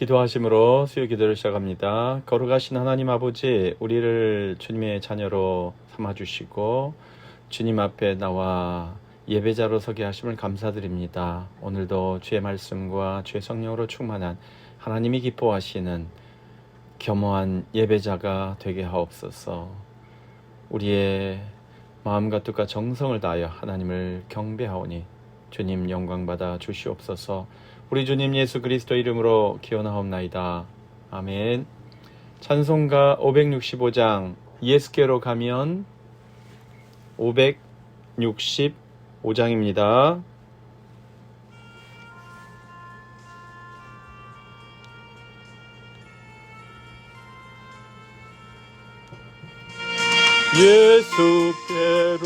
기도하심으로 수요 기도를 시작합니다. 거룩하신 하나님 아버지, 우리를 주님의 자녀로 삼아주시고 주님 앞에 나와 예배자로 서게 하심을 감사드립니다. 오늘도 주의 말씀과 주의 성령으로 충만한 하나님이 기뻐하시는 겸허한 예배자가 되게 하옵소서. 우리의 마음과 뜻과 정성을 다하여 하나님을 경배하오니 주님 영광받아 주시옵소서. 우리 주님 예수 그리스도 이름으로 기원하옵나이다. 아멘. 찬송가 565장 예수께로 가면 565장입니다. 예수께로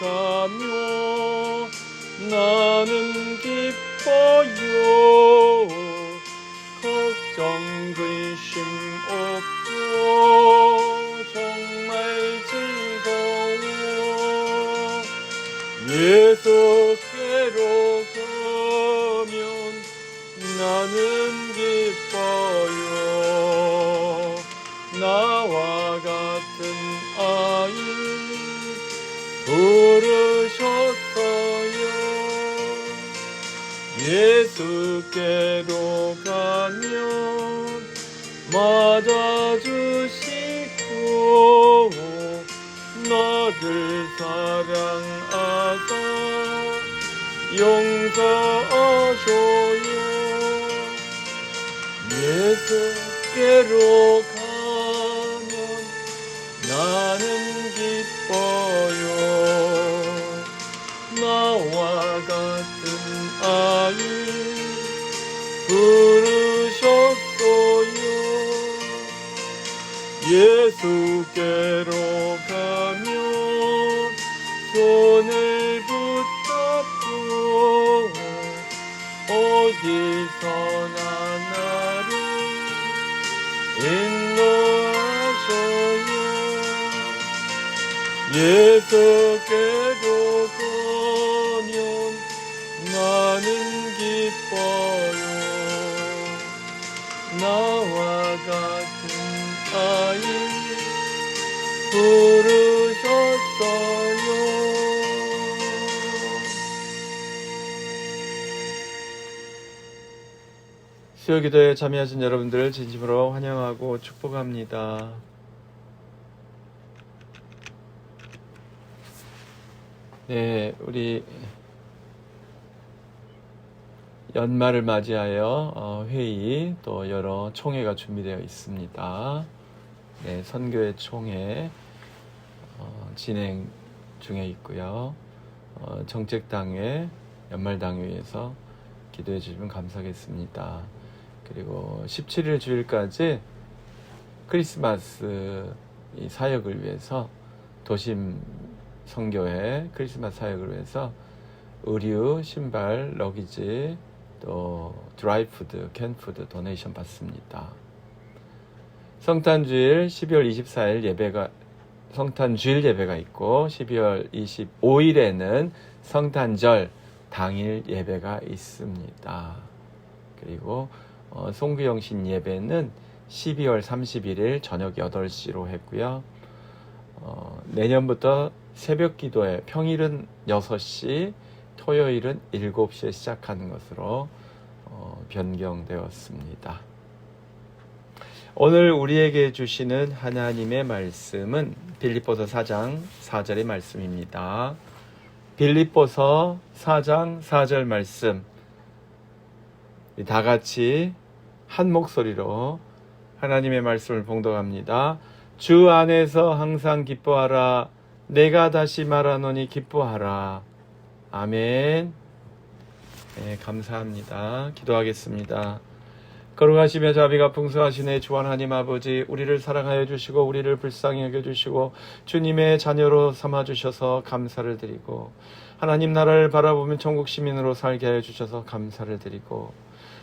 가며 나는 기뻐요. 걱정 근심 없고 정말 즐거워. 예수께로 가면 나는 기뻐요. 나와 같은 아이 부르셨어요. 예수께로 가면 맞아주시고 너를 사랑하사 용서하셔요. 예수께로 가면 나는 기뻐요. 나와 같은 아이 부르셨어요. 예수께로 가면 손을 붙잡고 어디서나 나를 인도하셔요. 예수께로 가면 나는 기뻐요. 나와 같은 아이 부르셨어요. 수요 기도에 참여하신 여러분들을 진심으로 환영하고 축복합니다. 네, 우리 연말을 맞이하여 회의 또 여러 총회가 준비되어 있습니다. 네, 선교회 총회 진행 중에 있고요. 정책당회, 연말당회에서 기도해 주시면 감사하겠습니다. 그리고 17일 주일까지 크리스마스 이 사역을 위해서 도심 선교회 크리스마스 사역을 위해서 의류, 신발, 러기지, 또 드라이푸드, 캔푸드 도네이션 받습니다. 성탄주일 12월 24일 예배가 성탄주일 예배가 있고 12월 25일에는 성탄절 당일 예배가 있습니다. 그리고 송구영신 예배는 12월 31일 저녁 8시로 했고요. 내년부터 새벽 기도회 평일은 6시, 토요일은 7시에 시작하는 것으로 변경되었습니다. 오늘 우리에게 주시는 하나님의 말씀은 빌립보서 4장 4절의 말씀입니다. 빌립보서 4장 4절 말씀 다 같이 한 목소리로 하나님의 말씀을 봉독합니다. 주 안에서 항상 기뻐하라. 내가 다시 말하노니 기뻐하라. 아멘. 네, 감사합니다. 기도하겠습니다. 거룩하시며 자비가 풍성하시네 주 하나님 아버지, 우리를 사랑하여 주시고 우리를 불쌍히 여겨주시고 주님의 자녀로 삼아주셔서 감사를 드리고 하나님 나라를 바라보면 천국 시민으로 살게 하여 주셔서 감사를 드리고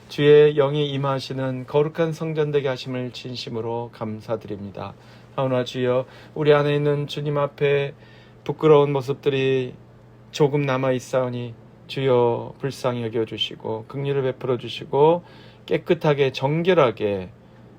주의 영이 임하시는 거룩한 성전 되게 하심을 진심으로 감사드립니다. 하오나 주여, 우리 안에 있는 주님 앞에 부끄러운 모습들이 조금 남아있사오니 주여 불쌍히 여겨주시고 긍휼을 베풀어 주시고 깨끗하게 정결하게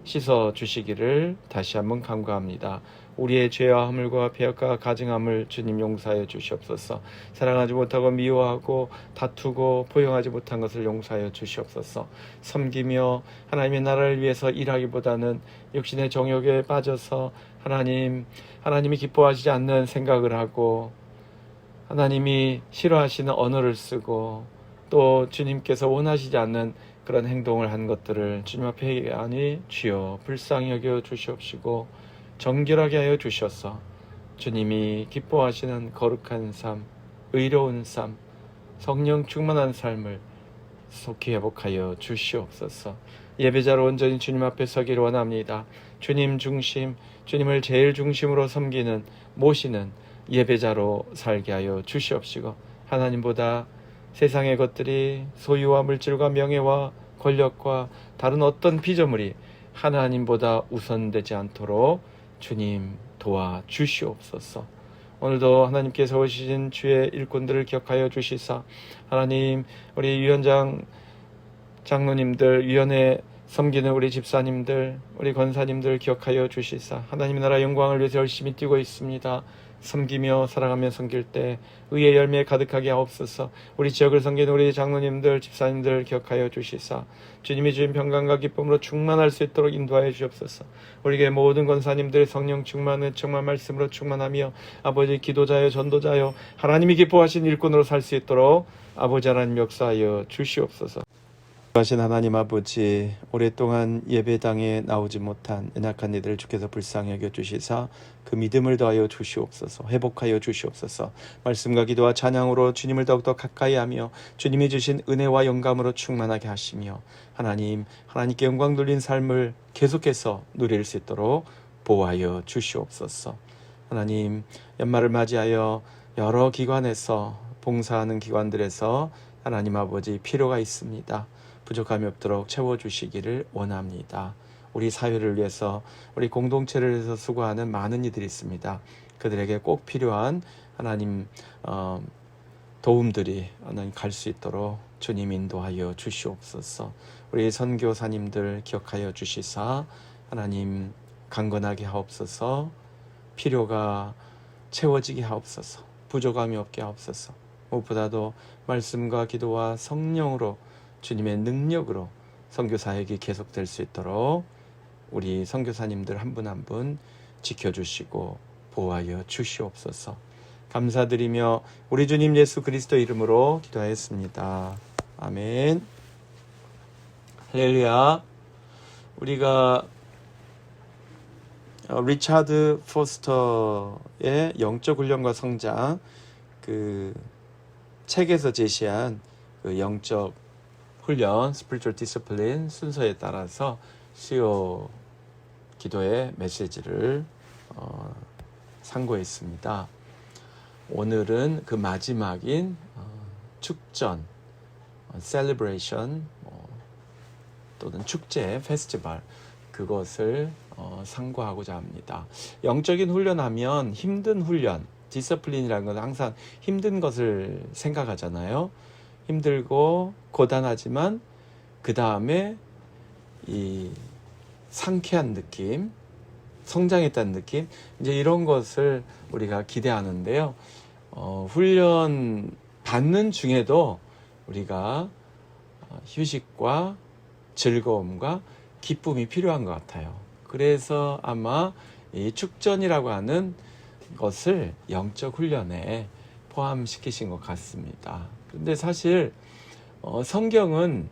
씻어 주시기를 다시 한번 간구합니다. 우리의 죄와 허물과 배역과 가증함을 주님 용서하여 주시옵소서. 사랑하지 못하고 미워하고 다투고 포용하지 못한 것을 용서하여 주시옵소서. 섬기며 하나님의 나라를 위해서 일하기보다는 육신의 정욕에 빠져서 하나님이 기뻐하시지 않는 생각을 하고 하나님이 싫어하시는 언어를 쓰고 또 주님께서 원하시지 않는 그런 행동을 한 것들을 주님 앞에 회개하니 주여 불쌍히 여겨 주시옵시고 정결하게 하여 주셔서 주님이 기뻐하시는 거룩한 삶, 의로운 삶, 성령 충만한 삶을 속히 회복하여 주시옵소서. 예배자로 온전히 주님 앞에 서기를 원합니다. 주님 중심, 주님을 제일 중심으로 섬기는, 모시는 예배자로 살게 하여 주시옵시고 하나님보다 세상의 것들이 소유와 물질과 명예와 권력과 다른 어떤 피조물이 하나님보다 우선되지 않도록 주님 도와 주시옵소서. 오늘도 하나님께서 오시신 주의 일꾼들을 기억하여 주시사 하나님 우리 위원장 장로님들 위원회 섬기는 우리 집사님들 우리 권사님들 기억하여 주시사 하나님의 나라 영광을 위해서 열심히 뛰고 있습니다. 섬기며 살아가며 섬길 때 의의 열매 가득하게 하옵소서. 우리 지역을 섬기는 우리 장로님들 집사님들 기억하여 주시사 주님이 주신 평강과 기쁨으로 충만할 수 있도록 인도하여 주옵소서. 우리에게 모든 권사님들의 성령 충만의 충만 말씀으로 충만하며 아버지 기도자여 전도자여 하나님이 기뻐하신 일꾼으로 살 수 있도록 아버지 하나님 역사하여 주시옵소서. 하신 하나님 아버지, 오랫동안 예배당에 나오지 못한 연약한 이들을 주께서 불쌍히 여겨 주시사 그 믿음을 더하여 주시옵소서. 회복하여 주시옵소서. 말씀과 기도와 찬양으로 주님을 더욱더 가까이 하며 주님이 주신 은혜와 영감으로 충만하게 하시며 하나님께 영광 돌린 삶을 계속해서 누릴 수 있도록 보호하여 주시옵소서. 하나님, 연말을 맞이하여 여러 기관에서 봉사하는 기관들에서 하나님 아버지 필요가 있습니다. 부족함이 없도록 채워주시기를 원합니다. 우리 사회를 위해서 우리 공동체를 위해서 수고하는 많은 이들이 있습니다. 그들에게 꼭 필요한 하나님 도움들이 하나님 갈 수 있도록 주님 인도하여 주시옵소서. 우리 선교사님들 기억하여 주시사 하나님 강건하게 하옵소서. 필요가 채워지게 하옵소서. 부족함이 없게 하옵소서. 무엇보다도 말씀과 기도와 성령으로 주님의 능력으로 선교사역이 계속될 수 있도록 우리 선교사님들 한 분 한 분 지켜주시고 보호하여 주시옵소서. 감사드리며 우리 주님 예수 그리스도 이름으로 기도하였습니다. 아멘. 할렐루야. 우리가 리차드 포스터의 영적 훈련과 성장 그 책에서 제시한 그 영적 훈련, Spiritual Discipline 순서에 따라서 수요 기도의 메시지를 상고했습니다. 오늘은 그 마지막인 축전, Celebration 또는 축제, 페스티벌 그것을 상고하고자 합니다. 영적인 훈련하면 힘든 훈련, 디서플린이라는 건 항상 힘든 것을 생각하잖아요. 힘들고 고단하지만 그 다음에 이 상쾌한 느낌, 성장했다는 느낌, 이제 이런 것을 우리가 기대하는데요. 훈련 받는 중에도 우리가 휴식과 즐거움과 기쁨이 필요한 것 같아요. 그래서 아마 이 축전이라고 하는 것을 영적 훈련에 포함시키신 것 같습니다. 근데 사실 성경은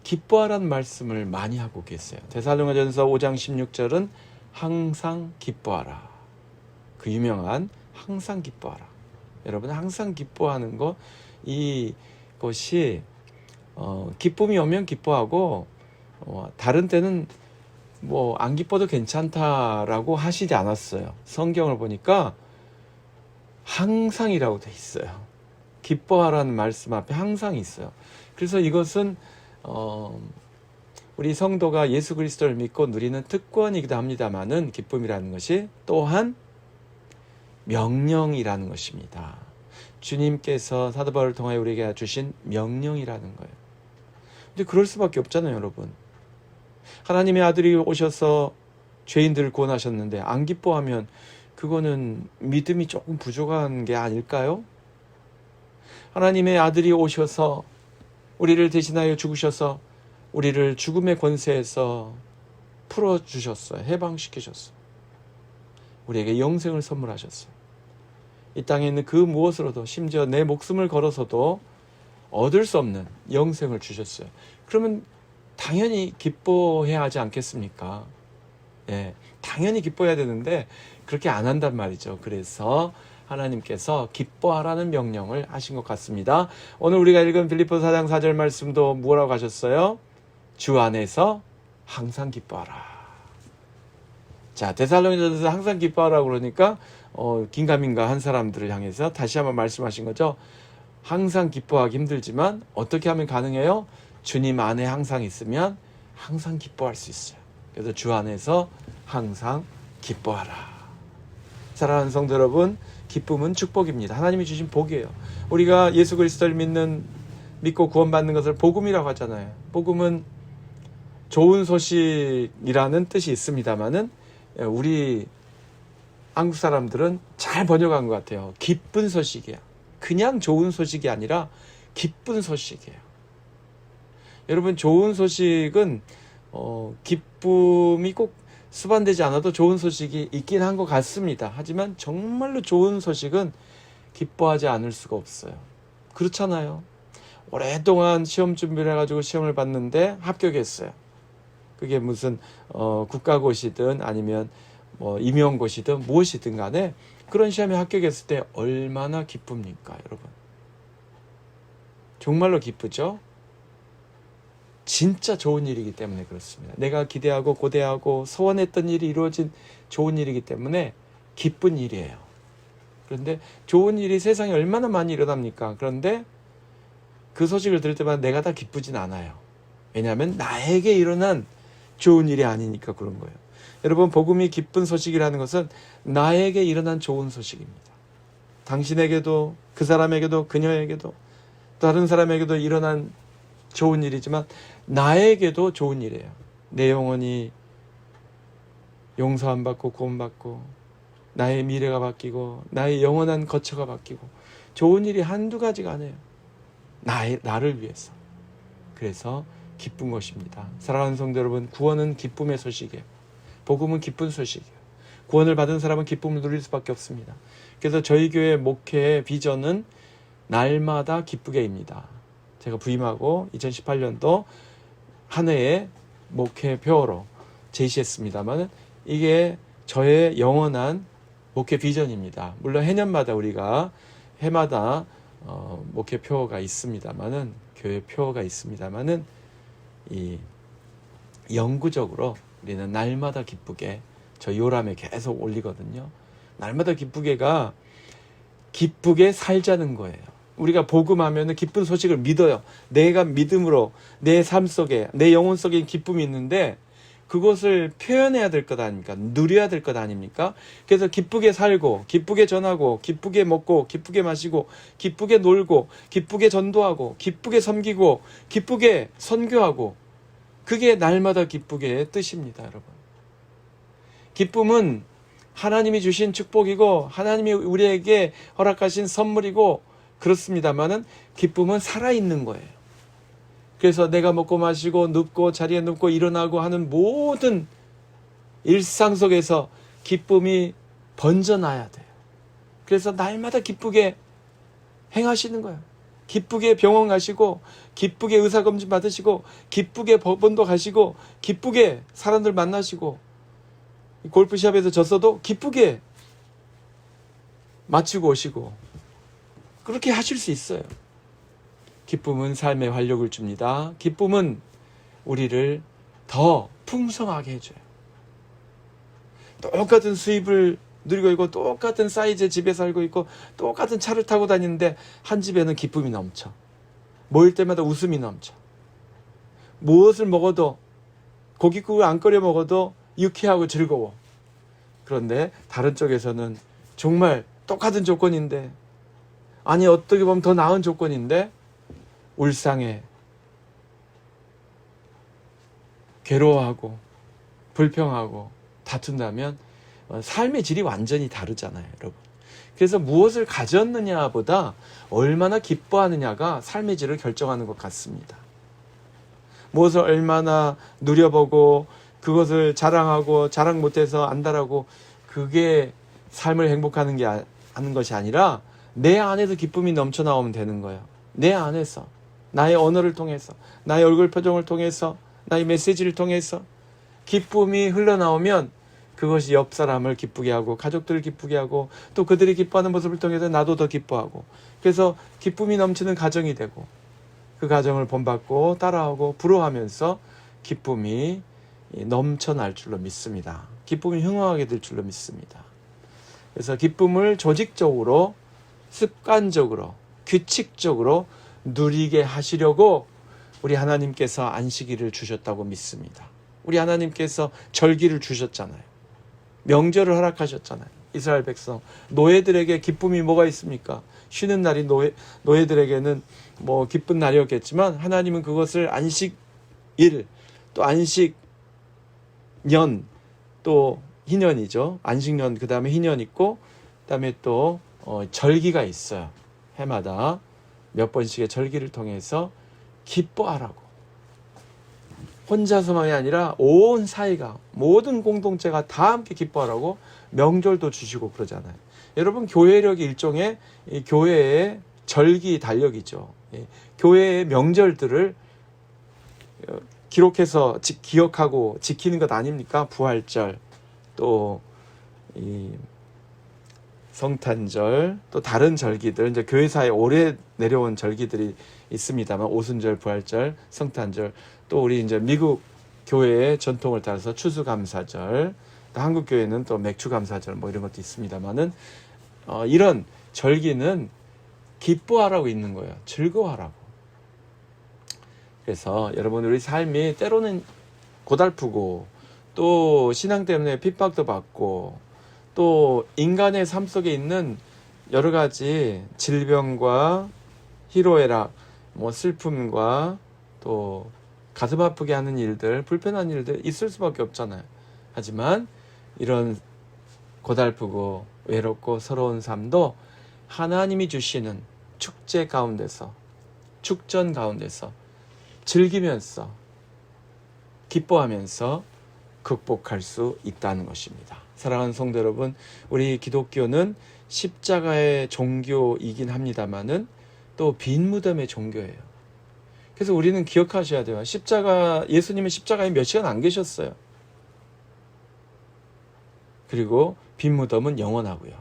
기뻐하라는 말씀을 많이 하고 계세요. 데살로니가전서 5장 16절은 항상 기뻐하라. 그 유명한 항상 기뻐하라. 여러분 항상 기뻐하는 것, 이것이 기쁨이 오면 기뻐하고 다른 때는 뭐 안 기뻐도 괜찮다라고 하시지 않았어요. 성경을 보니까 항상이라고 돼 있어요. 기뻐하라는 말씀 앞에 항상 있어요. 그래서 이것은 우리 성도가 예수 그리스도를 믿고 누리는 특권이기도 합니다만은 기쁨이라는 것이 또한 명령이라는 것입니다. 주님께서 사도 바울을 통하여 우리에게 주신 명령이라는 거예요. 근데 그럴 수밖에 없잖아요, 여러분. 하나님의 아들이 오셔서 죄인들을 구원하셨는데 안 기뻐하면 그거는 믿음이 조금 부족한 게 아닐까요? 하나님의 아들이 오셔서 우리를 대신하여 죽으셔서 우리를 죽음의 권세에서 풀어주셨어요. 해방시키셨어요. 우리에게 영생을 선물하셨어요. 이 땅에 있는 그 무엇으로도, 심지어 내 목숨을 걸어서도 얻을 수 없는 영생을 주셨어요. 그러면 당연히 기뻐해야 하지 않겠습니까? 예, 당연히 기뻐해야 되는데 그렇게 안 한단 말이죠. 그래서 하나님께서 기뻐하라는 명령을 하신 것 같습니다. 오늘 우리가 읽은 빌립보서 4장 4절 말씀도 뭐라고 하셨어요? 주 안에서 항상 기뻐하라. 자, 데살로니가전서 항상 기뻐하라고 그러니까 긴가민가 한 사람들을 향해서 다시 한번 말씀하신 거죠. 항상 기뻐하기 힘들지만 어떻게 하면 가능해요? 주님 안에 항상 있으면 항상 기뻐할 수 있어요. 그래서 주 안에서 항상 기뻐하라. 사랑하는 성도 여러분, 기쁨은 축복입니다. 하나님이 주신 복이에요. 우리가 예수 그리스도를 믿고 구원받는 것을 복음이라고 하잖아요. 복음은 좋은 소식이라는 뜻이 있습니다만은 우리 한국 사람들은 잘 번역한 것 같아요. 기쁜 소식이야. 그냥 좋은 소식이 아니라 기쁜 소식이에요. 여러분, 좋은 소식은 기쁨이 꼭 수반되지 않아도 좋은 소식이 있긴 한 것 같습니다. 하지만 정말로 좋은 소식은 기뻐하지 않을 수가 없어요. 그렇잖아요. 오랫동안 시험 준비를 해가지고 시험을 봤는데 합격했어요. 그게 무슨 국가고시든 아니면 뭐 임용고시든 무엇이든 간에 그런 시험에 합격했을 때 얼마나 기쁩니까, 여러분? 정말로 기쁘죠? 진짜 좋은 일이기 때문에 그렇습니다. 내가 기대하고 고대하고 소원했던 일이 이루어진 좋은 일이기 때문에 기쁜 일이에요. 그런데 좋은 일이 세상에 얼마나 많이 일어납니까? 그런데 그 소식을 들을 때마다 내가 다 기쁘진 않아요. 왜냐하면 나에게 일어난 좋은 일이 아니니까 그런 거예요. 여러분, 복음이 기쁜 소식이라는 것은 나에게 일어난 좋은 소식입니다. 당신에게도, 그 사람에게도, 그녀에게도, 다른 사람에게도 일어난 좋은 일이지만 나에게도 좋은 일이에요. 내 영혼이 용서함 받고 구원받고 나의 미래가 바뀌고 나의 영원한 거처가 바뀌고 좋은 일이 한두 가지가 아니에요. 나를 위해서. 그래서 기쁜 것입니다. 사랑하는 성도 여러분, 구원은 기쁨의 소식이에요. 복음은 기쁜 소식이에요. 구원을 받은 사람은 기쁨을 누릴 수밖에 없습니다. 그래서 저희 교회 목회의 비전은 날마다 기쁘게입니다. 제가 부임하고 2018년도 한 해의 목회표로 제시했습니다만 이게 저의 영원한 목회 비전입니다. 물론 해년마다 우리가 해마다 목회표가 있습니다만은, 교회표가 있습니다만은, 이 영구적으로 우리는 날마다 기쁘게 저 요람에 계속 올리거든요. 날마다 기쁘게가 기쁘게 살자는 거예요. 우리가 복음하면 기쁜 소식을 믿어요. 내가 믿음으로 내 삶 속에, 내 영혼 속에 기쁨이 있는데 그것을 표현해야 될 것 아닙니까? 누려야 될 것 아닙니까? 그래서 기쁘게 살고, 기쁘게 전하고, 기쁘게 먹고, 기쁘게 마시고, 기쁘게 놀고, 기쁘게 전도하고, 기쁘게 섬기고, 기쁘게 선교하고, 그게 날마다 기쁘게의 뜻입니다, 여러분. 기쁨은 하나님이 주신 축복이고 하나님이 우리에게 허락하신 선물이고 그렇습니다만은 기쁨은 살아있는 거예요. 그래서 내가 먹고 마시고 눕고 자리에 눕고 일어나고 하는 모든 일상 속에서 기쁨이 번져나야 돼요. 그래서 날마다 기쁘게 행하시는 거예요. 기쁘게 병원 가시고 기쁘게 의사검진 받으시고 기쁘게 법원도 가시고 기쁘게 사람들 만나시고 골프시합에서 졌어도 기쁘게 마치고 오시고 그렇게 하실 수 있어요. 기쁨은 삶의 활력을 줍니다. 기쁨은 우리를 더 풍성하게 해줘요. 똑같은 수입을 누리고 있고 똑같은 사이즈의 집에 살고 있고 똑같은 차를 타고 다니는데 한 집에는 기쁨이 넘쳐. 모일 때마다 웃음이 넘쳐. 무엇을 먹어도 고깃국을 안 끓여 먹어도 유쾌하고 즐거워. 그런데 다른 쪽에서는 정말 똑같은 조건인데, 아니 어떻게 보면 더 나은 조건인데 울상에 괴로워하고 불평하고 다툰다면 삶의 질이 완전히 다르잖아요, 여러분. 그래서 무엇을 가졌느냐보다 얼마나 기뻐하느냐가 삶의 질을 결정하는 것 같습니다. 무엇을 얼마나 누려보고 그것을 자랑하고 자랑 못해서 안달하고 그게 삶을 행복하는 게 하는 것이 아니라 내 안에서 기쁨이 넘쳐나오면 되는 거예요. 내 안에서 나의 언어를 통해서 나의 얼굴 표정을 통해서 나의 메시지를 통해서 기쁨이 흘러나오면 그것이 옆 사람을 기쁘게 하고 가족들을 기쁘게 하고 또 그들이 기뻐하는 모습을 통해서 나도 더 기뻐하고 그래서 기쁨이 넘치는 가정이 되고 그 가정을 본받고 따라하고 부러워하면서 기쁨이 넘쳐날 줄로 믿습니다. 기쁨이 흥황하게 될 줄로 믿습니다. 그래서 기쁨을 조직적으로 습관적으로 규칙적으로 누리게 하시려고 우리 하나님께서 안식일을 주셨다고 믿습니다. 우리 하나님께서 절기를 주셨잖아요. 명절을 허락하셨잖아요. 이스라엘 백성 노예들에게 기쁨이 뭐가 있습니까? 쉬는 날이 노예들에게는 뭐 기쁜 날이었겠지만 하나님은 그것을 안식일 또 안식년 또 희년이죠. 안식년 그 다음에 희년 있고 그 다음에 또 절기가 있어요. 해마다 몇 번씩의 절기를 통해서 기뻐하라고 혼자서만이 아니라 온 사회가 모든 공동체가 다 함께 기뻐하라고 명절도 주시고 그러잖아요. 여러분 교회력이 일종의 교회의 절기 달력이죠. 교회의 명절들을 기록해서 기억하고 지키는 것 아닙니까? 부활절 또 이 성탄절 또 다른 절기들 이제 교회사에 오래 내려온 절기들이 있습니다만 오순절, 부활절, 성탄절 또 우리 이제 미국 교회의 전통을 따라서 추수감사절 또 한국 교회는 또 맥주감사절 뭐 이런 것도 있습니다만은 이런 절기는 기뻐하라고 있는 거예요. 즐거워하라고. 그래서 여러분 우리 삶이 때로는 고달프고 또 신앙 때문에 핍박도 받고 또 인간의 삶 속에 있는 여러 가지 질병과 희로애락, 뭐 슬픔과 또 가슴 아프게 하는 일들, 불편한 일들 있을 수밖에 없잖아요. 하지만 이런 고달프고 외롭고 서러운 삶도 하나님이 주시는 축제 가운데서, 축전 가운데서 즐기면서 기뻐하면서 극복할 수 있다는 것입니다. 사랑하는 성도 여러분, 우리 기독교는 십자가의 종교이긴 합니다만은 또 빈 무덤의 종교예요. 그래서 우리는 기억하셔야 돼요. 예수님은 십자가에 몇 시간 안 계셨어요. 그리고 빈 무덤은 영원하고요.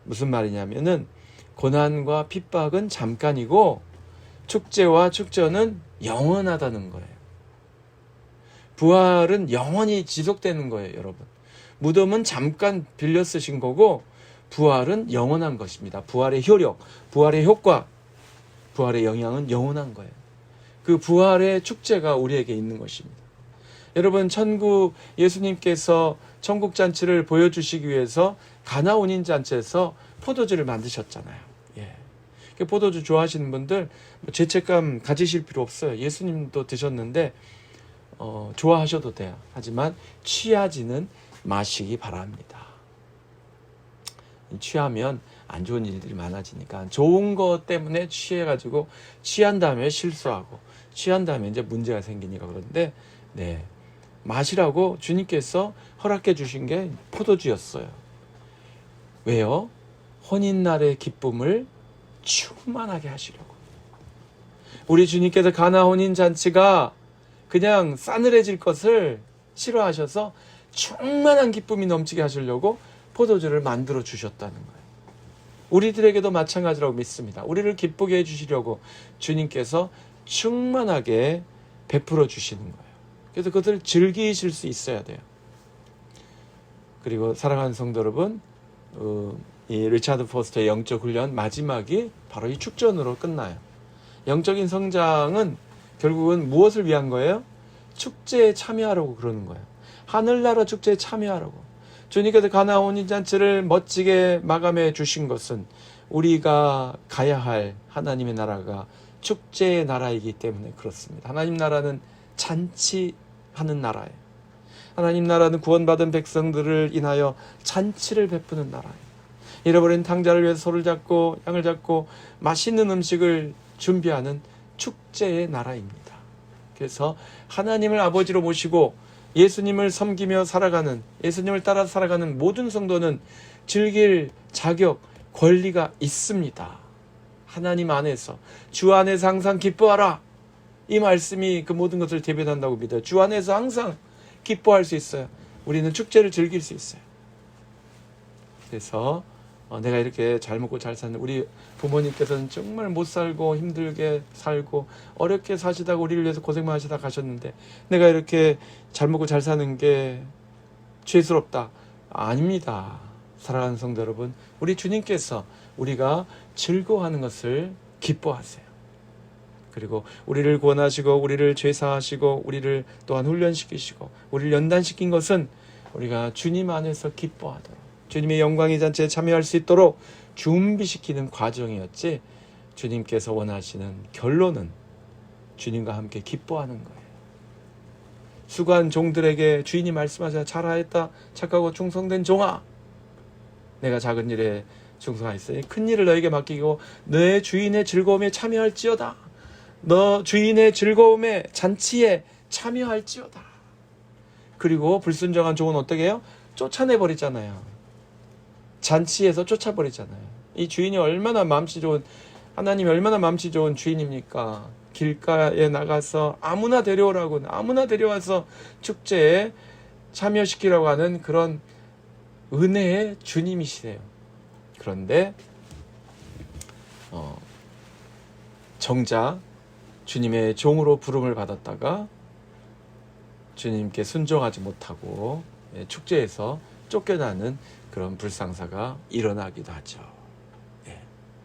무슨 말이냐면은 고난과 핍박은 잠깐이고 축제와 축전은 영원하다는 거예요. 부활은 영원히 지속되는 거예요, 여러분. 무덤은 잠깐 빌려 쓰신 거고 부활은 영원한 것입니다. 부활의 효력, 부활의 효과, 부활의 영향은 영원한 거예요. 그 부활의 축제가 우리에게 있는 것입니다. 여러분, 예수님께서 천국 잔치를 보여주시기 위해서 가나 혼인 잔치에서 포도주를 만드셨잖아요. 예. 포도주 좋아하시는 분들 죄책감 가지실 필요 없어요. 예수님도 드셨는데 좋아하셔도 돼요. 하지만 취하지는 마시기 바랍니다. 취하면 안 좋은 일들이 많아지니까 좋은 것 때문에 취해가지고 취한 다음에 실수하고 취한 다음에 이제 문제가 생기니까 그런데 마시라고 주님께서 허락해 주신 게 포도주였어요. 왜요? 혼인날의 기쁨을 충만하게 하시려고. 우리 주님께서 가나 혼인잔치가 그냥 싸늘해질 것을 싫어하셔서 충만한 기쁨이 넘치게 하시려고 포도주를 만들어 주셨다는 거예요. 우리들에게도 마찬가지라고 믿습니다. 우리를 기쁘게 해주시려고 주님께서 충만하게 베풀어 주시는 거예요. 그래서 그것을 즐기실 수 있어야 돼요. 그리고 사랑하는 성도 여러분, 이 리차드 포스터의 영적 훈련 마지막이 바로 이 축전으로 끝나요. 영적인 성장은 결국은 무엇을 위한 거예요? 축제에 참여하라고 그러는 거예요. 하늘나라 축제에 참여하라고. 주님께서 가나 혼인잔치를 멋지게 마감해 주신 것은 우리가 가야 할 하나님의 나라가 축제의 나라이기 때문에 그렇습니다. 하나님 나라는 잔치 하는 나라예요. 하나님 나라는 구원받은 백성들을 인하여 잔치를 베푸는 나라예요. 잃어버린 탕자를 위해서 소를 잡고 양을 잡고 맛있는 음식을 준비하는 축제의 나라입니다. 그래서 하나님을 아버지로 모시고 예수님을 섬기며 살아가는, 예수님을 따라 살아가는 모든 성도는 즐길 자격, 권리가 있습니다. 하나님 안에서, 주 안에서 항상 기뻐하라. 이 말씀이 그 모든 것을 대변한다고 믿어요. 주 안에서 항상 기뻐할 수 있어요. 우리는 축제를 즐길 수 있어요. 그래서 내가 이렇게 잘 먹고 잘 사는, 우리 부모님께서는 정말 못 살고 힘들게 살고 어렵게 사시다가 우리를 위해서 고생만 하시다 가셨는데 내가 이렇게 잘 먹고 잘 사는 게 죄스럽다. 아닙니다. 사랑하는 성도 여러분, 우리 주님께서 우리가 즐거워하는 것을 기뻐하세요. 그리고 우리를 구원하시고 우리를 죄사하시고 우리를 또한 훈련시키시고 우리를 연단시킨 것은 우리가 주님 안에서 기뻐하도록, 주님의 영광의 잔치에 참여할 수 있도록 준비시키는 과정이었지, 주님께서 원하시는 결론은 주님과 함께 기뻐하는 거예요. 수고한 종들에게 주인이 말씀하자, 잘하였다 착하고 충성된 종아, 내가 작은 일에 충성하였으니 큰 일을 너에게 맡기고 너의 주인의 즐거움에 참여할지어다. 너 주인의 즐거움에 잔치에 참여할지어다. 그리고 불순종한 종은 어떻게 해요? 쫓아내버리잖아요. 잔치에서 쫓아버리잖아요. 이 주인이 얼마나 마음씨 좋은, 하나님이 얼마나 마음씨 좋은 주인입니까? 길가에 나가서 아무나 데려오라고, 아무나 데려와서 축제에 참여시키라고 하는 그런 은혜의 주님이시세요. 그런데 정작 주님의 종으로 부름을 받았다가 주님께 순종하지 못하고 축제에서 쫓겨나는 그런 불상사가 일어나기도 하죠.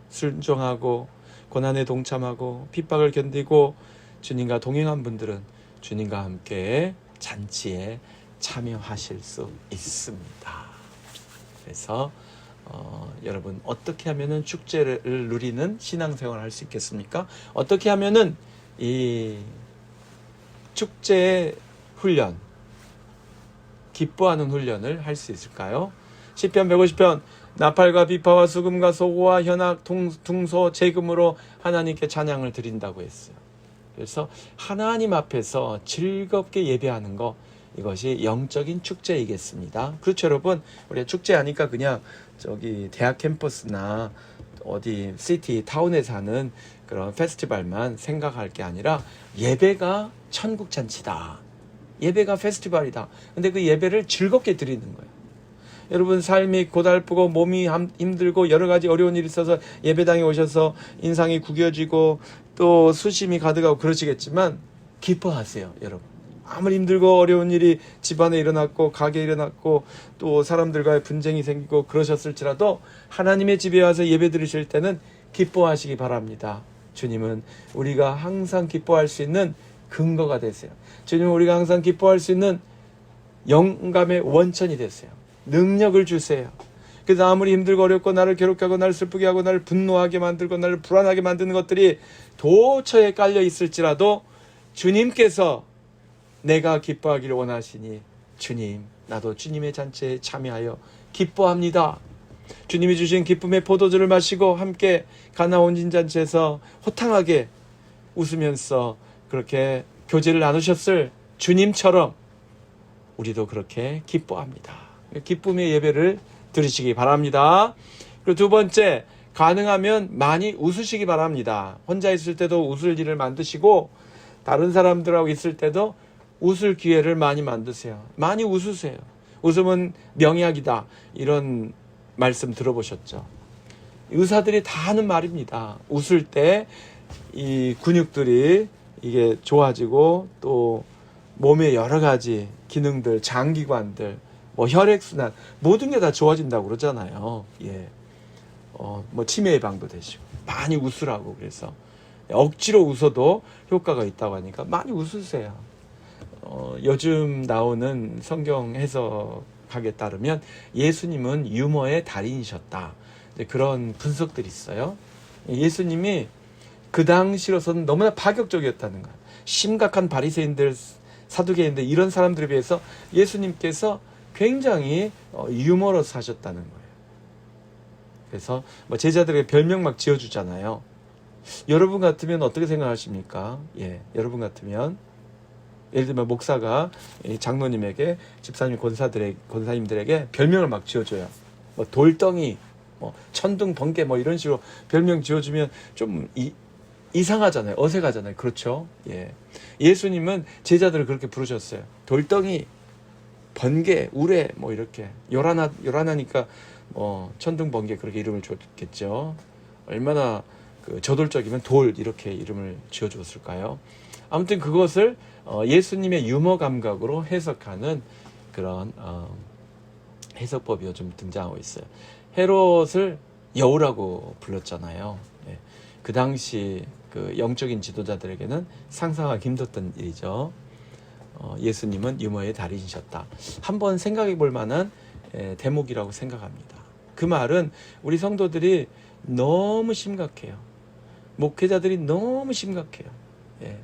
순종하고 고난에 동참하고 핍박을 견디고 주님과 동행한 분들은 주님과 함께 잔치에 참여하실 수 있습니다. 그래서 여러분, 어떻게 하면은 축제를 누리는 신앙생활을 할 수 있겠습니까? 어떻게 하면은 이 축제의 훈련, 기뻐하는 훈련을 할 수 있을까요? 시편 150편, 나팔과 비파와 수금과 소고와 현악, 둥소, 제금으로 하나님께 찬양을 드린다고 했어요. 그래서 하나님 앞에서 즐겁게 예배하는 거, 이것이 영적인 축제이겠습니다. 그렇죠, 여러분? 우리가 축제하니까 그냥 저기 대학 캠퍼스나 어디 시티, 타운에서 하는 그런 페스티벌만 생각할 게 아니라 예배가 천국 잔치다. 예배가 페스티벌이다. 근데 그 예배를 즐겁게 드리는 거예요. 여러분, 삶이 고달프고 몸이 힘들고 여러 가지 어려운 일이 있어서 예배당에 오셔서 인상이 구겨지고 또 수심이 가득하고 그러시겠지만 기뻐하세요, 여러분. 아무리 힘들고 어려운 일이 집안에 일어났고 가게에 일어났고 또 사람들과의 분쟁이 생기고 그러셨을지라도 하나님의 집에 와서 예배 드리실 때는 기뻐하시기 바랍니다. 주님은 우리가 항상 기뻐할 수 있는 근거가 되세요. 주님은 우리가 항상 기뻐할 수 있는 영감의 원천이 되세요. 능력을 주세요. 그래서 아무리 힘들고 어렵고 나를 괴롭게 하고 나를 슬프게 하고 나를 분노하게 만들고 나를 불안하게 만드는 것들이 도처에 깔려 있을지라도 주님께서 내가 기뻐하기를 원하시니 주님, 나도 주님의 잔치에 참여하여 기뻐합니다. 주님이 주신 기쁨의 포도주를 마시고 함께 가나 온진 잔치에서 호탕하게 웃으면서 그렇게 교제를 나누셨을 주님처럼 우리도 그렇게 기뻐합니다. 기쁨의 예배를 드리시기 바랍니다. 그리고 두 번째, 가능하면 많이 웃으시기 바랍니다. 혼자 있을 때도 웃을 일을 만드시고 다른 사람들하고 있을 때도 웃을 기회를 많이 만드세요. 많이 웃으세요. 웃음은 명약이다. 이런 말씀 들어보셨죠? 의사들이 다 하는 말입니다. 웃을 때 이 근육들이 이게 좋아지고 또 몸의 여러 가지 기능들, 장기관들, 뭐 혈액순환 모든 게 다 좋아진다고 그러잖아요. 뭐 치매 예방도 되시고 많이 웃으라고. 그래서 억지로 웃어도 효과가 있다고 하니까 많이 웃으세요. 요즘 나오는 성경 해석학에 따르면 예수님은 유머의 달인이셨다. 그런 분석들이 있어요. 예수님이 그 당시로서는 너무나 파격적이었다는 거예요. 심각한 바리새인들 사두개인데 이런 사람들에 비해서 예수님께서 굉장히 유머러스 하셨다는 거예요. 그래서 뭐 제자들에게 별명 막 지어주잖아요. 여러분 같으면 어떻게 생각하십니까? 예, 여러분 같으면 예를 들면 목사가 장로님에게 집사님 권사님들에게 별명을 막 지어줘요. 뭐 돌덩이, 뭐 천둥 번개 뭐 이런 식으로 별명 지어주면 좀 이상하잖아요. 어색하잖아요. 그렇죠? 예. 예수님은 제자들을 그렇게 부르셨어요. 돌덩이, 번개, 우레 뭐 이렇게 요란하니까 천둥 번개 그렇게 이름을 줬겠죠. 얼마나 저돌적이면 돌 이렇게 이름을 지어줬을까요? 아무튼 그것을 예수님의 유머 감각으로 해석하는 그런 해석법이 요즘 등장하고 있어요. 헤롯을 여우라고 불렀잖아요. 네. 그 당시 그 영적인 지도자들에게는 상상하기 힘들었던 일이죠. 예수님은 유머의 달인이셨다. 한번 생각해 볼 만한 대목이라고 생각합니다. 그 말은 우리 성도들이 너무 심각해요. 목회자들이 너무 심각해요. 예.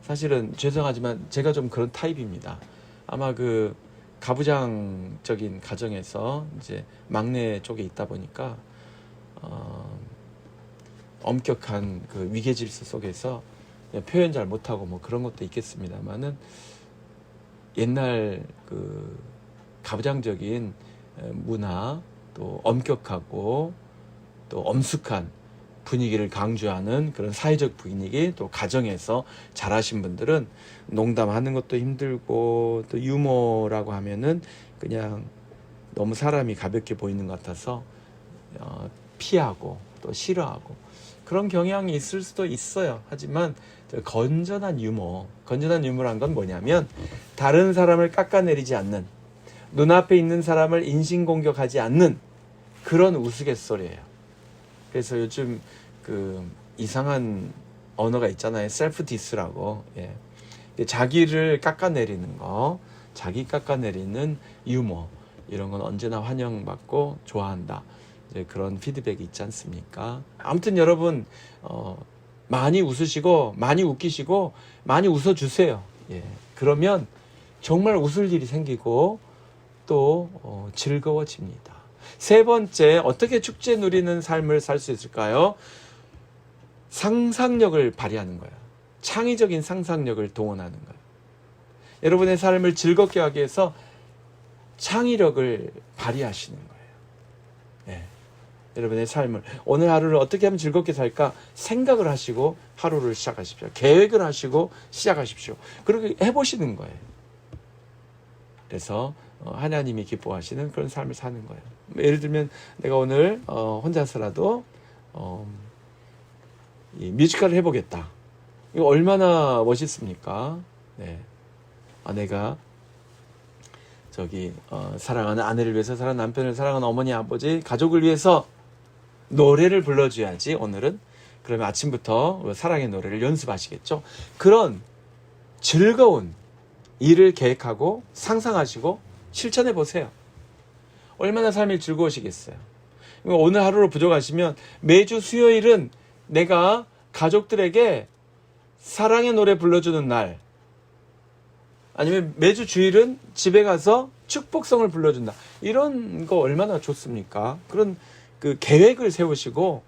사실은 죄송하지만 제가 좀 그런 타입입니다. 아마 그 가부장적인 가정에서 이제 막내 쪽에 있다 보니까 엄격한 그 위계 질서 속에서 표현 잘 못하고 뭐 그런 것도 있겠습니다만은 옛날 그 가부장적인 문화 또 엄격하고 또 엄숙한 분위기를 강조하는 그런 사회적 분위기 또 가정에서 자라신 분들은 농담하는 것도 힘들고 또 유머라고 하면은 그냥 너무 사람이 가볍게 보이는 것 같아서 피하고 또 싫어하고 그런 경향이 있을 수도 있어요. 하지만 건전한 유머란 건 뭐냐면 다른 사람을 깎아내리지 않는 눈앞에 있는 사람을 인신공격하지 않는 그런 우스갯소리예요. 그래서 요즘 그 이상한 언어가 있잖아요. 셀프 디스라고. 예. 자기를 깎아내리는 거, 자기 깎아내리는 유머 이런 건 언제나 환영받고 좋아한다. 이제 그런 피드백이 있지 않습니까? 아무튼 여러분 많이 웃으시고 많이 웃기시고 많이 웃어주세요. 예. 그러면 정말 웃을 일이 생기고 또 즐거워집니다. 세 번째, 어떻게 축제 누리는 삶을 살 수 있을까요? 상상력을 발휘하는 거예요. 창의적인 상상력을 동원하는 거예요. 여러분의 삶을 즐겁게 하기 위해서 창의력을 발휘하시는 거예요. 네. 여러분의 삶을 오늘 하루를 어떻게 하면 즐겁게 살까 생각을 하시고 하루를 시작하십시오. 계획을 하시고 시작하십시오. 그렇게 해보시는 거예요. 그래서 하나님이 기뻐하시는 그런 삶을 사는 거예요. 예를 들면 내가 오늘 혼자서라도 이 뮤지컬을 해보겠다. 이거 얼마나 멋있습니까? 네. 내가 사랑하는 아내를 위해서, 사랑하는 남편을, 사랑하는 어머니, 아버지, 가족을 위해서 노래를 불러줘야지 오늘은. 그러면 아침부터 사랑의 노래를 연습하시겠죠. 그런 즐거운 일을 계획하고 상상하시고 실천해 보세요. 얼마나 삶이 즐거우시겠어요. 오늘 하루로 부족하시면 매주 수요일은 내가 가족들에게 사랑의 노래 불러주는 날, 아니면 매주 주일은 집에 가서 축복성을 불러준다. 이런 거 얼마나 좋습니까? 그런 그 계획을 세우시고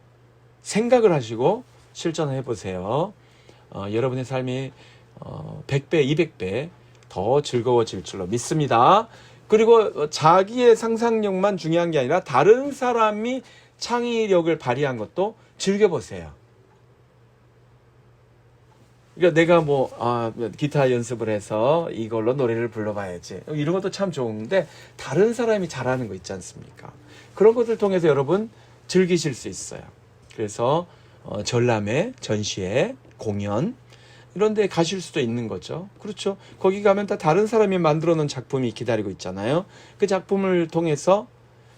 생각을 하시고 실천해 보세요. 여러분의 삶이 100배, 200배 더 즐거워질 줄로 믿습니다. 그리고 자기의 상상력만 중요한 게 아니라 다른 사람이 창의력을 발휘한 것도 즐겨보세요. 그러니까 내가 기타 연습을 해서 이걸로 노래를 불러봐야지. 이런 것도 참 좋은데 다른 사람이 잘하는 거 있지 않습니까? 그런 것들 통해서 여러분 즐기실 수 있어요. 그래서 전람회, 전시회, 공연 이런 데 가실 수도 있는 거죠. 그렇죠. 거기 가면 다 다른 사람이 만들어 놓은 작품이 기다리고 있잖아요. 그 작품을 통해서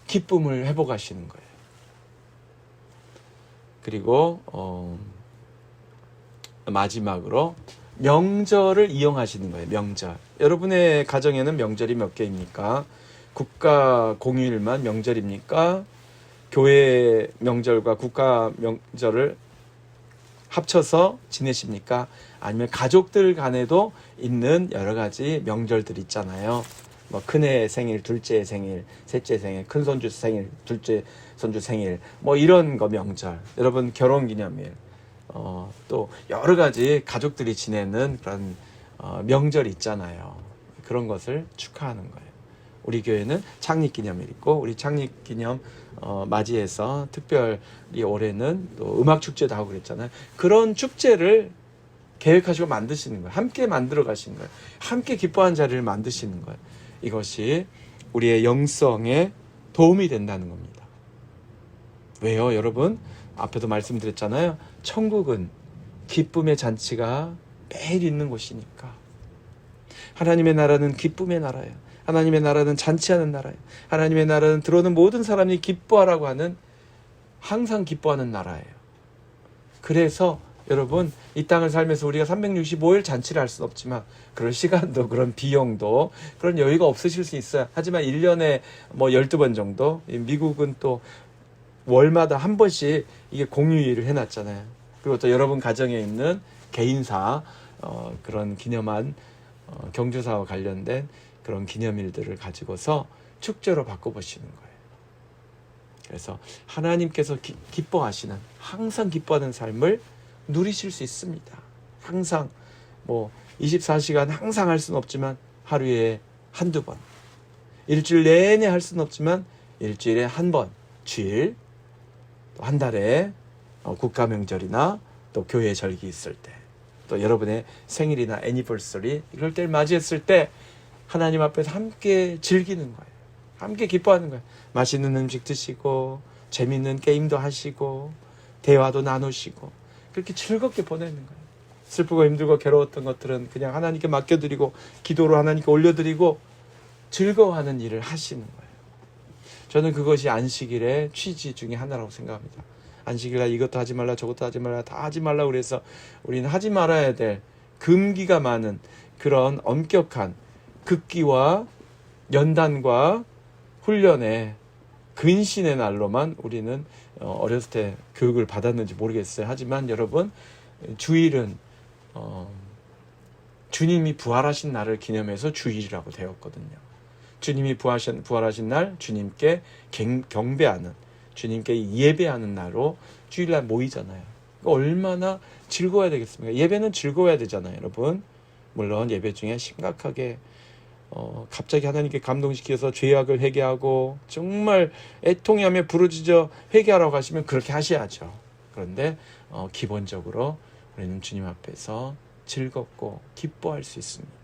기쁨을 회복하시는 거예요. 그리고 마지막으로 명절을 이용하시는 거예요. 명절. 여러분의 가정에는 명절이 몇 개입니까? 국가 공휴일만 명절입니까? 교회 명절과 국가 명절을 합쳐서 지내십니까? 아니면 가족들 간에도 있는 여러 가지 명절들 있잖아요. 뭐 큰애 생일, 둘째 생일, 셋째 생일, 큰손주 생일, 둘째 손주 생일, 뭐 이런 거 명절, 여러분 결혼기념일, 또 여러 가지 가족들이 지내는 그런 명절이 있잖아요. 그런 것을 축하하는 거예요. 우리 교회는 창립기념일 있고, 우리 창립기념 맞이해서 특별히 올해는 또 음악축제도 하고 그랬잖아요. 그런 축제를 계획하시고 만드시는 거예요. 함께 만들어 가시는 거예요. 함께 기뻐하는 자리를 만드시는 거예요. 이것이 우리의 영성에 도움이 된다는 겁니다. 왜요, 여러분? 앞에도 말씀드렸잖아요. 천국은 기쁨의 잔치가 매일 있는 곳이니까. 하나님의 나라는 기쁨의 나라예요. 하나님의 나라는 잔치하는 나라예요. 하나님의 나라는 들어오는 모든 사람이 기뻐하라고 하는, 항상 기뻐하는 나라예요. 그래서 여러분, 이 땅을 살면서 우리가 365일 잔치를 할 수는 없지만 그런 시간도, 그런 비용도, 그런 여유가 없으실 수 있어요. 하지만 1년에 뭐 12번 정도, 미국은 또 월마다 한 번씩 이게 공휴일을 해놨잖아요. 그리고 또 여러분 가정에 있는 개인사, 그런 기념한 경주사와 관련된 그런 기념일들을 가지고서 축제로 바꿔보시는 거예요. 그래서 하나님께서 기뻐하시는, 항상 기뻐하는 삶을 누리실 수 있습니다. 항상 뭐 24시간 항상 할 수는 없지만 하루에 한두 번, 일주일 내내 할 수는 없지만 일주일에 한 번, 주일, 또 한 달에 국가 명절이나 또 교회 절기 있을 때, 또 여러분의 생일이나 애니버서리, 이럴 때를 맞이했을 때 하나님 앞에서 함께 즐기는 거예요. 함께 기뻐하는 거예요. 맛있는 음식 드시고, 재밌는 게임도 하시고, 대화도 나누시고, 그렇게 즐겁게 보내는 거예요. 슬프고 힘들고 괴로웠던 것들은 그냥 하나님께 맡겨드리고, 기도로 하나님께 올려드리고, 즐거워하는 일을 하시는 거예요. 저는 그것이 안식일의 취지 중에 하나라고 생각합니다. 안식일날 이것도 하지 말라, 저것도 하지 말라, 다 하지 말라 그래서 우리는 하지 말아야 될 금기가 많은 그런 엄격한 극기와 연단과 훈련의 근신의 날로만 우리는 어렸을 때 교육을 받았는지 모르겠어요. 하지만 여러분, 주일은 주님이 부활하신 날을 기념해서 주일이라고 되었거든요. 주님이 부활하신 날 주님께 경배하는, 주님께 예배하는 날로 주일날 모이잖아요. 얼마나 즐거워야 되겠습니까? 예배는 즐거워야 되잖아요, 여러분. 물론 예배 중에 심각하게 갑자기 하나님께 감동시켜서 죄악을 회개하고 정말 애통해하며 부르짖어 회개하라고 하시면 그렇게 하셔야죠. 그런데 기본적으로 우리는 주님 앞에서 즐겁고 기뻐할 수 있습니다.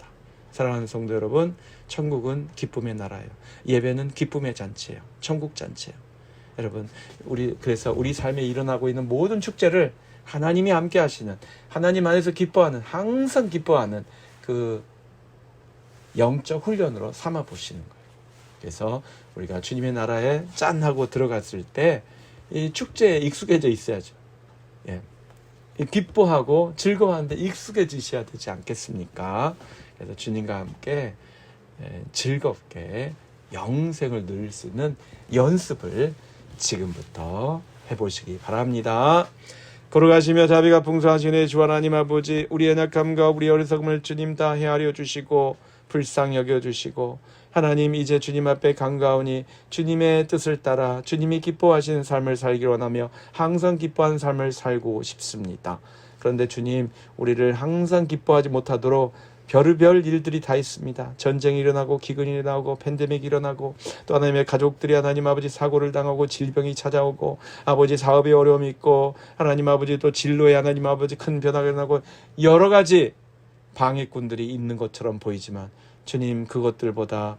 사랑하는 성도 여러분, 천국은 기쁨의 나라예요. 예배는 기쁨의 잔치예요. 천국 잔치예요. 여러분, 그래서 우리 삶에 일어나고 있는 모든 축제를 하나님이 함께 하시는, 하나님 안에서 기뻐하는, 항상 기뻐하는 그 영적 훈련으로 삼아 보시는 거예요. 그래서 우리가 주님의 나라에 짠 하고 들어갔을 때 이 축제에 익숙해져 있어야죠. 예. 기뻐하고 즐거워하는데 익숙해지셔야 되지 않겠습니까? 그래서 주님과 함께 즐겁게 영생을 누릴 수 있는 연습을 지금부터 해보시기 바랍니다. 걸어가시며 자비가 풍성하시네 주 하나님 아버지, 우리의 낙함과 우리의 어리석음을 주님 다 헤아려 주시고 불쌍히 여겨주시고, 하나님 이제 주님 앞에 간가오니 주님의 뜻을 따라 주님이 기뻐하시는 삶을 살기 원하며 항상 기뻐하는 삶을 살고 싶습니다. 그런데 주님, 우리를 항상 기뻐하지 못하도록 별의별 일들이 다 있습니다. 전쟁이 일어나고 기근이 일어나고 팬데믹이 일어나고, 또 하나님의 가족들이 하나님 아버지 사고를 당하고 질병이 찾아오고, 아버지 사업에 어려움이 있고, 하나님 아버지 또 진로에 하나님 아버지 큰 변화가 일어나고, 여러 가지 방해꾼들이 있는 것처럼 보이지만 주님, 그것들보다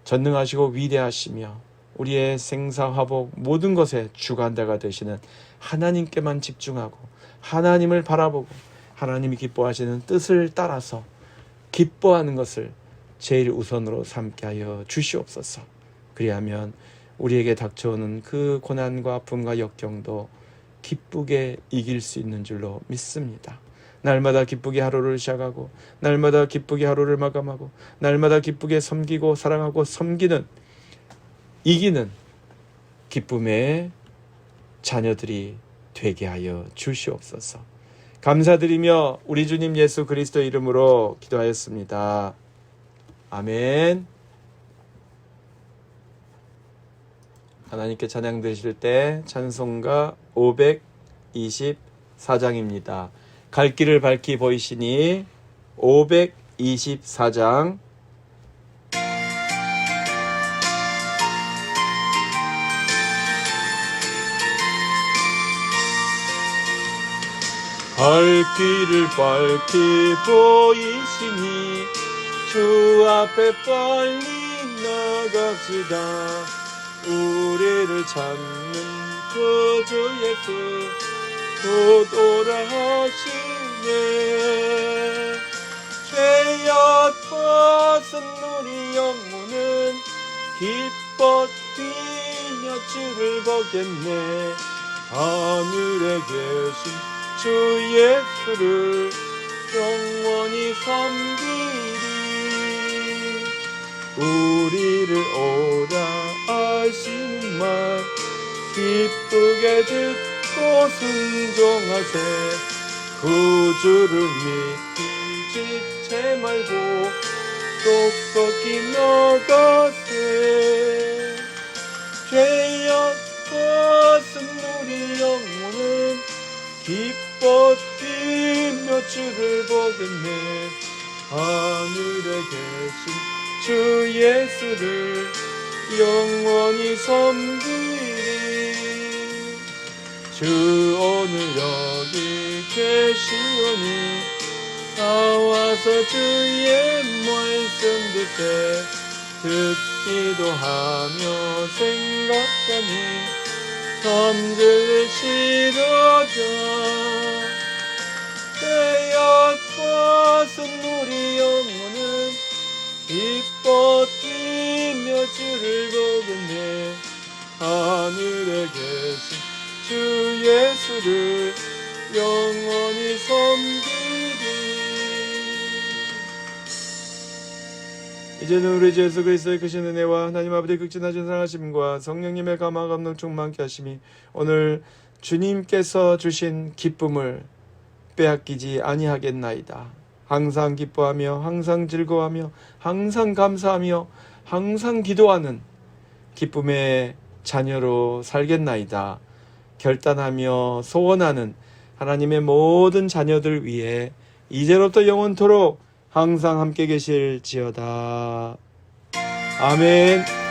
전능하시고 위대하시며 우리의 생사화복 모든 것에 주관자가 되시는 하나님께만 집중하고 하나님을 바라보고 하나님이 기뻐하시는 뜻을 따라서 기뻐하는 것을 제일 우선으로 삼게 하여 주시옵소서. 그리하면 우리에게 닥쳐오는 그 고난과 아픔과 역경도 기쁘게 이길 수 있는 줄로 믿습니다. 날마다 기쁘게 하루를 시작하고 날마다 기쁘게 하루를 마감하고 날마다 기쁘게 섬기고 사랑하고 섬기는, 이기는 기쁨의 자녀들이 되게 하여 주시옵소서. 감사드리며 우리 주님 예수 그리스도 이름으로 기도하였습니다. 아멘. 하나님께 찬양 드실 때 찬송가 524장입니다. 갈 길을 밝히 보이시니 524장. 갈 길을 밝히 보이시니 주 앞에 빨리 나갑시다. 우리를 찾는 구주 예수 곧 오라 하시네. 죄악벗은 우리 영혼은 기뻐 뛰며 주를 보겠네. 하늘에 계신 주 예수를 영원히 섬기리. 우리를 오라 하시는 말 기쁘게 듣고 순종하세. 구주를 믿기 지체 말고 똑똑히 나가세. 죄악벗은 우리 영혼은 기뻐 뛰며 주를 보겠네. 하늘에 계신 주 예수를 영원히 섬기리. 주 오늘 여기 계시오니 나와서 주의 말씀 듣세. 듣기도 하며 생각하니 잠들시로다. 죄악벗은 우리 영혼은 기뻐 뛰며 주를 보겠네. 하늘에 계신 주 예수를 영원히 섬기리. 이제는 우리 주 예수 그리스도의 크신 은혜와 하나님 아버지의 극진하신 사랑하심과 성령님의 감화 감동 충만케 하심이 오늘 주님께서 주신 기쁨을 빼앗기지 아니하겠나이다. 항상 기뻐하며 항상 즐거워하며 항상 감사하며 항상 기도하는 기쁨의 자녀로 살겠나이다. 결단하며 소원하는 하나님의 모든 자녀들 위해 이제로부터 영원토록 항상 함께 계실지어다. 아멘.